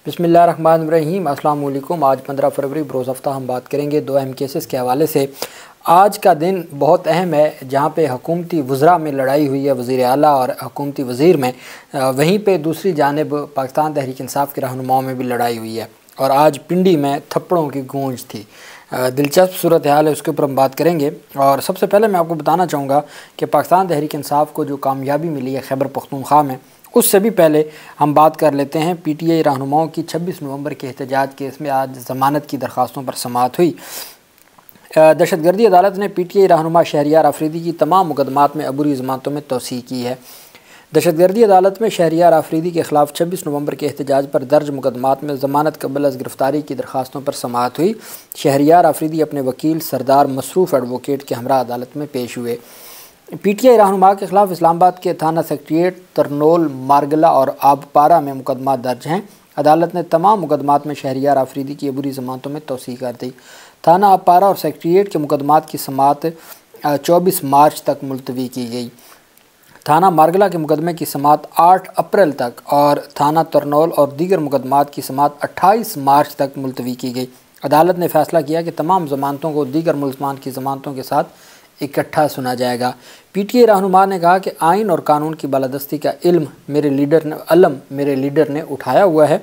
बिस्मिल्लाहिर्रहमानिर्रहीम। अस्सलाम वालेकुम। आज 15 फरवरी बरोज़ हफ्ता हम बात करेंगे दो अहम केसेस के हवाले से। आज का दिन बहुत अहम है जहाँ पे हुकूमती वज़रा में लड़ाई हुई है, वज़ीर आला और हुकूमती वज़ीर में। वहीं पे दूसरी जानिब पाकिस्तान तहरीक इंसाफ के रहनुमाओं में भी लड़ाई हुई है और आज पिंडी में थप्पड़ों की गूंज थी। दिलचस्प सूरत हाल है, उसके ऊपर हम बात करेंगे। और सबसे पहले मैं आपको बताना चाहूँगा कि पाकिस्तान तहरीक इंसाफ को जो कामयाबी मिली है खैबर पख्तूनख्वा में, उससे भी पहले हम बात कर लेते हैं पीटीआई रहनुमाओं की 26 नवंबर के एहतजाज केस में आज ज़मानत की दरख्वास्तों पर समाअत हुई। दहशतगर्दी अदालत ने पीटीआई रहनुमा शहरियार आफरीदी की तमाम मुकदमात में अबूरी ज़मानतों में तोसी की है। दहशतगर्दी अदालत में शहरियार आफरीदी के ख़िलाफ़ 26 नवंबर के एहतजाज पर दर्ज मुकदमात में ज़मानत कबल अज़ गिरफ़्तारी की दरख्वास्तों पर समाअत हुई। शहरियार आफरीदी अपने वकील सरदार मसरूफ़ एडवोकेट के हमरा अदालत में पेश हुए। पीटीआई रहनुमा के ख़िलाफ़ इस्लामाबाद के थाना सेक्रेटेरिएट, तरनोल, मारगला और आबपारा में मुकदमा दर्ज हैं। अदालत ने तमाम मुकदमात में शहरियार आफरीदी की अबूरी ज़मानतों में तोसी कर दी। थाना आबपारा और सेक्रेटेरिएट के मुकदमात की समाअत 24 मार्च तक मुलतवी की गई। थाना मारगला के मुकदमे की समाअत 8 अप्रैल तक और थाना तरनोल और दीगर मुकदमात की समाअत 28 मार्च तक मुलतवी की गई। अदालत ने फैसला किया कि तमाम ज़मानतों को दीगर मुल्ज़मान की ज़मानतों के साथ इकट्ठा सुना जाएगा। पीटीआई रहनुमा ने कहा कि आइन और कानून की बालादस्ती का इल्म मेरे लीडर ने उठाया हुआ है।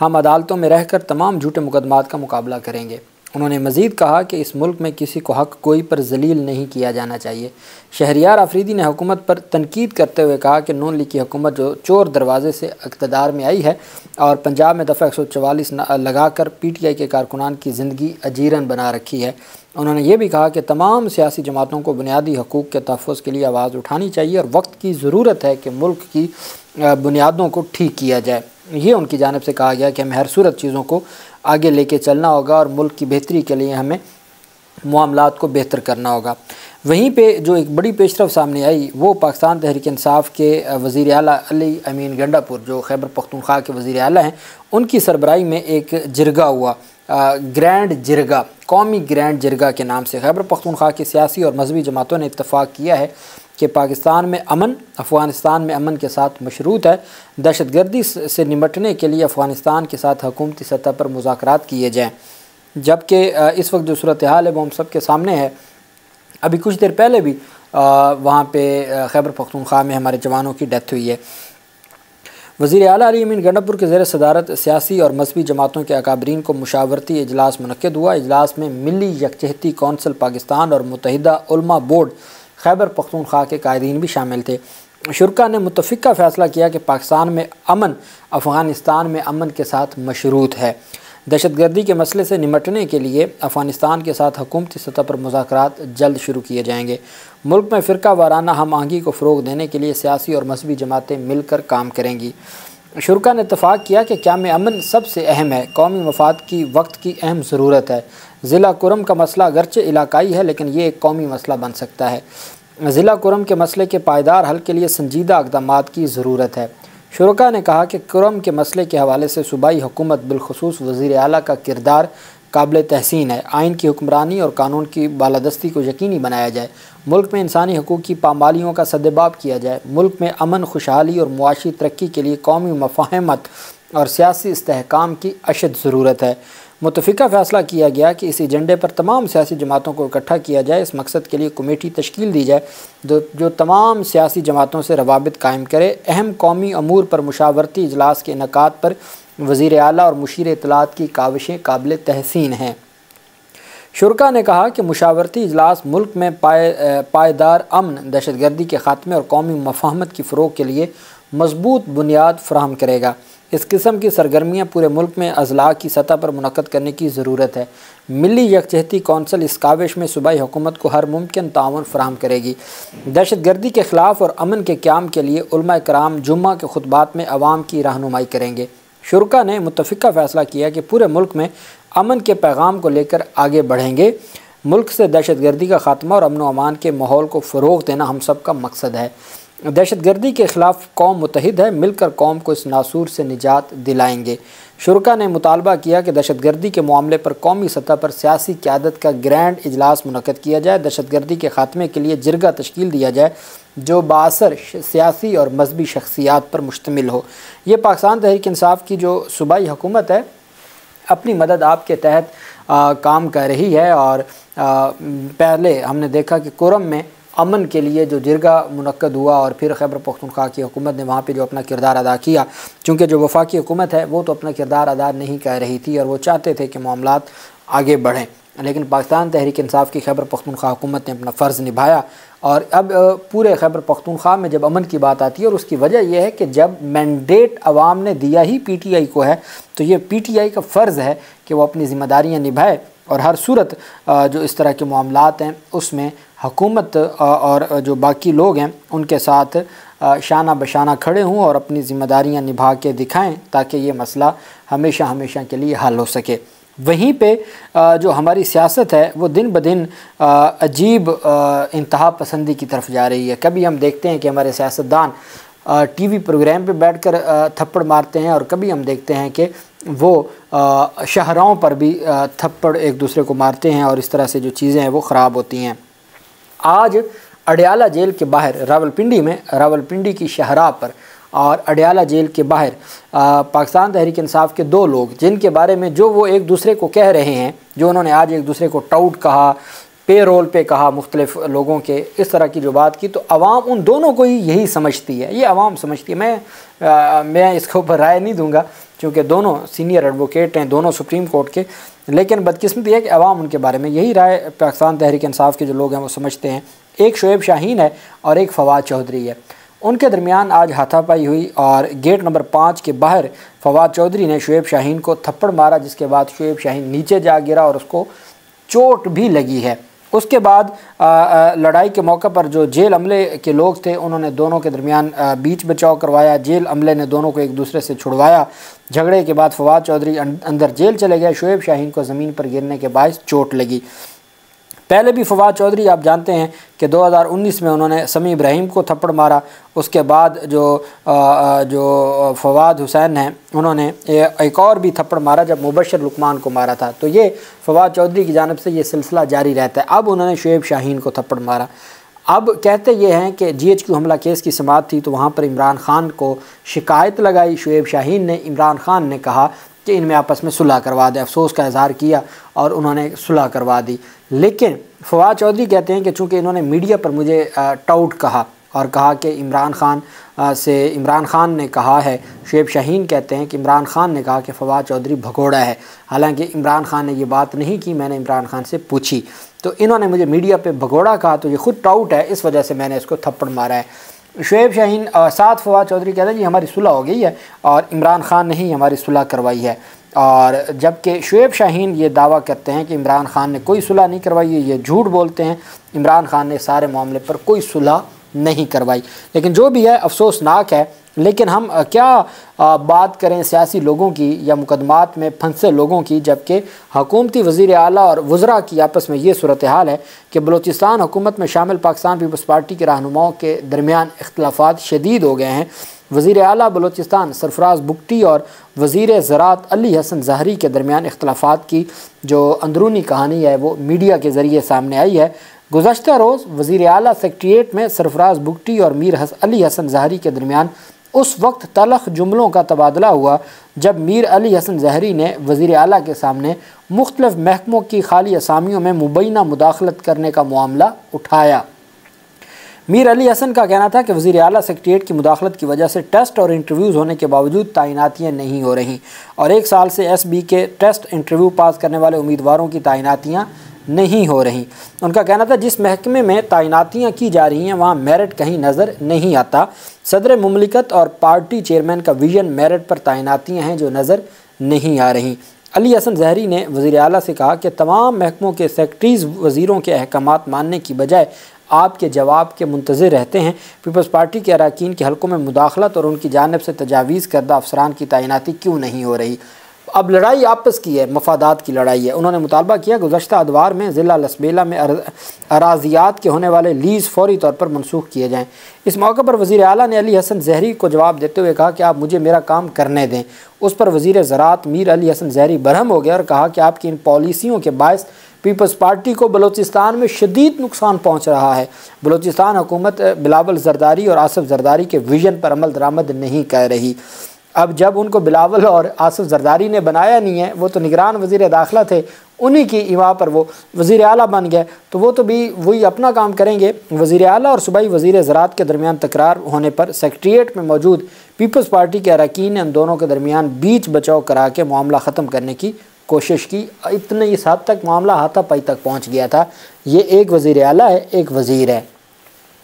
हम अदालतों में रहकर तमाम झूठे मुकदमात का मुकाबला करेंगे। उन्होंने मज़ीद कहा कि इस मुल्क में किसी को हक़ कोई पर जलील नहीं किया जाना चाहिए। शहरियार आफरीदी ने हुकूमत पर तनकीद करते हुए कहा कि नून लीग की हुकूमत जो चोर दरवाज़े से इक़्तिदार में आई है और पंजाब में दफ़ा 144 लगाकर पीटीआई के कारकुनान की ज़िंदगी अजीरन बना रखी है। उन्होंने ये भी कहा कि तमाम सियासी जमातों को बुनियादी हकूक़ के तहफ़्फ़ुज़ के लिए आवाज़ उठानी चाहिए और वक्त की ज़रूरत है कि मुल्क की बुनियादों को ठीक किया जाए। ये उनकी जानिब से कहा गया कि हमें हर सूरत चीज़ों को आगे लेके चलना होगा और मुल्क की बेहतरी के लिए हमें मामलात को बेहतर करना होगा। वहीं पे जो एक बड़ी पेशरफ सामने आई वो पाकिस्तान तहरीक इंसाफ के वज़ीर आला अली अमीन गंडापुर, जो खैबर पख्तूनख्वा के वज़ीर आला हैं, उनकी सरबराही में एक जिरगा हुआ, ग्रैंड जिरगा, कौमी ग्रैंड जिरगा के नाम से। खैबर पख्तूनख्वा की सियासी और मजहबी जमातों ने इत्तफ़ाक़ किया है कि पाकिस्तान में अमन अफ़गानिस्तान में अमन के साथ मशरूत है। दहशतगर्दी से निमटने के लिए अफ़गानिस्तान के साथ हुकूमती सतह पर मुज़ाकरात किए जाएँ। जबकि इस वक्त जो सूरत हाल है वो हम सब के सामने है। अभी कुछ देर पहले भी वहाँ पे खैबर पख्तूनख्वा में हमारे जवानों की डेथ हुई है। वज़ीर आला अली अमीन गंडापुर के ज़ेर सदारत सियासी और मजहबी जमातों के अकाबरीन को मुशावरती इजलास मुनक्किद हुआ। इजलास में मिली यकजहती कौंसिल पाकिस्तान और मुत्तहिदा उलमा बोर्ड खैबर पख्तूनख्वा के कायदीन भी शामिल थे। शुरका ने मुत्तफ़िक़ा फ़ैसला किया कि पाकिस्तान में अमन अफ़गानिस्तान में अमन के साथ मशरूत है। दहशतगर्दी के मसले से निमटने के लिए अफ़गानिस्तान के साथ हुकूमती सतह पर मुज़ाकरात जल्द शुरू किए जाएंगे। मुल्क में फ़िरका वाराना हम आहंगी को फ़रोग़ देने के लिए सियासी और मजहबी जमातें मिलकर काम करेंगी। शुरका ने इत्तफ़ाक़ किया कि क़याम अमन सबसे अहम है, कौमी मफाद की वक्त की अहम ज़रूरत है। ज़िला कुरम का मसला अगरचे इलाकाई है लेकिन ये एक कौमी मसला बन सकता है। ज़िला कुरम के मसले के पायदार हल के लिए संजीदा इक़दामात की ज़रूरत है। शुरका ने कहा कि कुरम के मसले के हवाले से सूबाई हुकूमत बिलखुसूस वज़ीर आला का किरदार काबिल तहसीन है। आइन की हुक्मरानी और कानून की बालादस्ती को यकीनी बनाया जाए। मुल्क में इंसानी हकूक़ की पामालियों का सद्देबाब किया जाए। मुल्क में अमन, खुशहाली और मुआशी तरक्की के लिए कौमी मफ़ाहमत और सियासी इस्तेहकाम की अशद ज़रूरत है। मुत्तफ़िक़ा फ़ैसला किया गया कि इस एजेंडे पर तमाम सियासी जमातों को इकट्ठा किया जाए। इस मकसद के लिए कमेटी तश्कील दी जाए जो तमाम सियासी जमातों से रवाबित कायम करे। अहम कौमी अमूर पर मुशावरती इजलास के इनेकाद पर वज़ीर आला और मुशीर इत्तलात की काविशें काबिल तहसीन हैं। शुरका ने कहा कि मुशावरती इजलास मुल्क में पायदार अमन, दहशतगर्दी के ख़ात्मे और कौमी मफ़ाहमत की फ़रोग़ के लिए मजबूत बुनियाद फ़राहम करेगा। इस किस्म की सरगर्मियाँ पूरे मुल्क में अज़ला की सतह पर मुनक़्क़द करने की ज़रूरत है। मिली यकजहती कौंसिल इस काविश में सूबाई हुकूमत को हर मुमकिन ताउन फ़राहम करेगी। दहशतगर्दी के ख़िलाफ़ और अमन के क़याम के लिए उलमा कराम जुम्मा के खुतबात में अवाम की रहनुमाई करेंगे। शुरका ने मुत्तफ़िक़ा फ़ैसला किया कि पूरे मुल्क में अमन के पैगाम को लेकर आगे बढ़ेंगे। मुल्क से दहशतगर्दी का ख़ात्मा और अमन व अमान के माहौल को फ़रोग़ देना हम सब का मकसद है। दहशतगर्दी के ख़िलाफ़ कौम मुतहिद है, मिलकर कौम को इस नासूर से निजात दिलाएंगे। शुरका ने मुतालबा किया कि दहशतगर्दी के मामले पर कौमी सतह पर सियासी क़यादत का ग्रैंड इजलास मुनक़्क़द किया जाए, दहशतगर्दी के ख़ात्मे के लिए जिरगा तश्कील दिया जाए जो बाअसर सियासी और मजहबी शख्सियात पर मुश्तमिल हो। ये पाकिस्तान तहरीक इंसाफ की जो सूबाई हुकूमत है अपनी मदद आपके तहत काम कर रही है। और पहले हमने देखा कि कुरम में अमन के लिए जो जिरगा मुनक्कद हुआ और फिर खैबर पख्तूनख्वा की हुकूमत ने वहाँ पे जो अपना किरदार अदा किया, चूँकि जो वफाकी हुकूमत है वो तो अपना किरदार अदा नहीं कर रही थी और वो चाहते थे कि मामलात आगे बढ़ें, लेकिन पाकिस्तान तहरीक इंसाफ की खैबर पख्तूनख्वा हुकूमत ने अपना फ़र्ज़ निभाया। और अब पूरे खैबर पख्तूनख्वा में जब अमन की बात आती है, और उसकी वजह यह है कि जब मैंडेट अवाम ने दिया ही PTI को है, तो ये PTI का फ़र्ज़ है कि वो अपनी ज़िम्मेदारियाँ निभाए और हर सूरत जो इस तरह के मामलात हैं उसमें हुकूमत और जो बाकी लोग हैं उनके साथ शाना बशाना खड़े हों और अपनी ज़िम्मेदारियाँ निभा के दिखाएँ ताकि ये मसला हमेशा हमेशा के लिए हल हो सके। वहीं पे जो हमारी सियासत है वो दिन ब दिन अजीब इंतहा पसंदी की तरफ जा रही है। कभी हम देखते हैं कि हमारे सियासतदान TV प्रोग्राम पे बैठकर थप्पड़ मारते हैं और कभी हम देखते हैं कि वो शहरों पर भी थप्पड़ एक दूसरे को मारते हैं और इस तरह से जो चीज़ें हैं वो ख़राब होती हैं। आज अडयाला जेल के बाहर रावलपिंडी में, रावलपिंडी की शहरा पर और अडयाला जेल के बाहर पाकिस्तान तहरीक इंसाफ के 2 लोग जिनके बारे में जो वो एक दूसरे को कह रहे हैं, जो उन्होंने आज एक दूसरे को टाउट कहा, पे रोल पे कहा, मुख्तलिफ लोगों के इस तरह की जो बात की, तो अवाम उन दोनों को ही यही समझती है, ये अवाम समझती है। मैं इसके ऊपर राय नहीं दूंगा क्योंकि दोनों सीनियर एडवोकेट हैं, दोनों सुप्रीम कोर्ट के, लेकिन बदकिस्मती है कि अवाम उनके बारे में यही राय पाकिस्तान तहरीक इंसाफ के जो लोग हैं वो समझते हैं। एक शुएब शाहीन है और एक फवाद चौधरी है, उनके दरमियान आज हाथापाई हुई और गेट नंबर 5 के बाहर फवाद चौधरी ने शुएब शाहीन को थप्पड़ मारा, जिसके बाद शुएब शाहीन नीचे जा गिरा और उसको चोट भी लगी है। उसके बाद लड़ाई के मौके पर जो जेल अमले के लोग थे उन्होंने दोनों के दरमियान बीच बचाव करवाया, जेल अमले ने दोनों को एक दूसरे से छुड़वाया। झगड़े के बाद फवाद चौधरी अंदर जेल चले गए, शुएब शाहीन को ज़मीन पर गिरने के बायस चोट लगी। पहले भी फवाद चौधरी आप जानते हैं कि 2019 में उन्होंने समी इब्राहिम को थप्पड़ मारा। उसके बाद जो फवाद हुसैन हैं उन्होंने एक और भी थप्पड़ मारा जब मुबशर लुकमान को मारा था। तो ये फवाद चौधरी की जानिब से ये सिलसिला जारी रहता है। अब उन्होंने शुएब शाहीन को थप्पड़ मारा। अब कहते ये हैं कि GHQ हमला केस की समाअत थी तो वहाँ पर इमरान खान को शिकायत लगाई शुएब शाहीन ने। इमरान खान ने कहा कि इनमें आपस में सुलह करवा दें, अफसोस का इजहार किया और उन्होंने सुलह करवा दी। लेकिन फवाद चौधरी कहते हैं कि चूँकि इन्होंने मीडिया पर मुझे टाउट कहा और कहा कि इमरान खान ने कहा है, शुएब शाहीन कहते हैं कि इमरान खान ने कहा कि फवाद चौधरी भगोड़ा है, हालांकि इमरान खान ने ये बात नहीं की, मैंने इमरान खान से पूछी, तो इन्होंने मुझे मीडिया पे भगोड़ा कहा, तो ये खुद टाउट है, इस वजह से मैंने इसको थप्पड़ मारा है। शुएब शाहीन साथ फवाद चौधरी कहते हैं जी हमारी सुलह हो गई है और इमरान खान ने ही हमारी सुलह करवाई है। और जबकि शुएब शाहीन ये दावा करते हैं कि इमरान खान ने कोई सुलह नहीं करवाई है, ये झूठ बोलते हैं। इमरान खान ने सारे मामले पर कोई सुलह नहीं करवाई। लेकिन जो भी है अफसोसनाक है। लेकिन हम क्या बात करें सियासी लोगों की या मुकदमात में फंसे लोगों की, जबकि हुकूमती वज़ीर आला और वज़रा की आपस में ये सूरत हाल है कि बलूचिस्तान हुकूमत में शामिल पाकिस्तान पीपल्स पार्टी के रहनुमाओं के दरमियान इख्तलाफात शदीद हो गए हैं। वज़ीर आला बलूचिस्तान सरफराज बुगटी और वज़ीर ज़राअत अली हसन ज़हरी के दरमियान इख्तलाफात की जो अंदरूनी कहानी है वो मीडिया के ज़रिए सामने आई है। गुज़श्ता रोज़ वज़ीर आला सेक्रेटेरिएट में सरफराज बुगटी और अली हसन ज़हरी के दरमियान उस वक्त तलख जुमलों का तबादला हुआ जब मीर अली हसन ज़हरी ने वज़ीर आला के सामने मुख्तलिफ़ महकमों की खाली असामियों में मुबैना मुदाखलत करने का मामला उठाया। मीर अली हसन का कहना था कि वज़ीर आला सेक्रेटेरिएट की मुदाखलत की वजह से टेस्ट और इंटरव्यूज़ होने के बावजूद तैनातियाँ नहीं हो रहीं और 1 साल से SB के टेस्ट इंटरव्यू पास करने वाले उम्मीदवारों की तैनातियाँ नहीं हो रही। उनका कहना था जिस महकमे में तैनातियाँ की जा रही हैं वहाँ मेरिट कहीं नज़र नहीं आता। सदर मुमलिकत और पार्टी चेयरमैन का विजन मेरिट पर तैनातियाँ हैं जो नज़र नहीं आ रही। अली हसन ज़हरी ने वज़ीर आला से कहा कि तमाम महकमों के सेक्रेटरीज़ वज़ीरों के अहकामात मानने की बजाय आपके जवाब के मुंतज़िर रहते हैं। पीपल्स पार्टी के अरकान के हलकों में मुदाखलत और उनकी जानिब से तजावीज़ करदा अफसरान की तैनाती क्यों नहीं हो रही। अब लड़ाई आपस की है, मफादात की लड़ाई है। उन्होंने मुतालबा किया गुज़श्ता अदवार में ज़िला लसबेला में अराज़ियात के होने वाले लीज़ फौरी तौर पर मनसूख किए जाएँ। इस मौके पर वज़ीर आला ने अली हसन ज़हरी को जवाब देते हुए कहा कि आप मुझे मेरा काम करने दें। उस पर वज़ीर ज़राअत मीर अली हसन ज़हरी बरहम हो गया और कहा कि आपकी इन पॉलिसियों के बायस पीपल्स पार्टी को बलूचिस्तान में शदीद नुकसान पहुँच रहा है। बलूचिस्तान हुकूमत बिलावल ज़रदारी और आसिफ ज़रदारी के विज़न पर अमल दरामद नहीं कर रही। अब जब उनको बिलावल और आसिफ ज़रदारी ने बनाया नहीं है, वो तो निगरान वज़ीर दाखिला थे, उन्हीं की इवा पर वो वज़ीर आला बन गए, तो वो तो भी वही अपना काम करेंगे। वज़ीर आला और सूबाई वज़ीर ज़राअत के दरमियान तकरार होने पर सेक्रेटेरिएट में मौजूद पीपल्स पार्टी के अरकान ने इन दोनों के दरमियान बीच बचाव करा के मामला ख़त्म करने की कोशिश की। इतने इस हद तक मामला हाथापाई तक पहुँच गया था। ये एक वज़ीर आला है, एक वज़ीर है।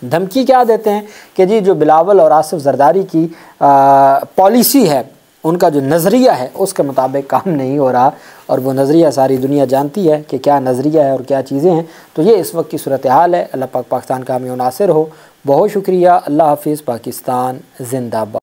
धमकी क्या देते हैं कि जी जो बिलावल और आसिफ ज़रदारी की पॉलिसी है, उनका जो नज़रिया है उसके मुताबिक काम नहीं हो रहा, और वो नज़रिया सारी दुनिया जानती है कि क्या नज़रिया है और क्या चीज़ें हैं। तो ये इस वक्त की सूरत हाल है। अल्लाह पाक पाकिस्तान का हमें नासिर हो। बहुत शुक्रिया। अल्लाह हाफ़िज़। पाकिस्तान ज़िंदाबाद।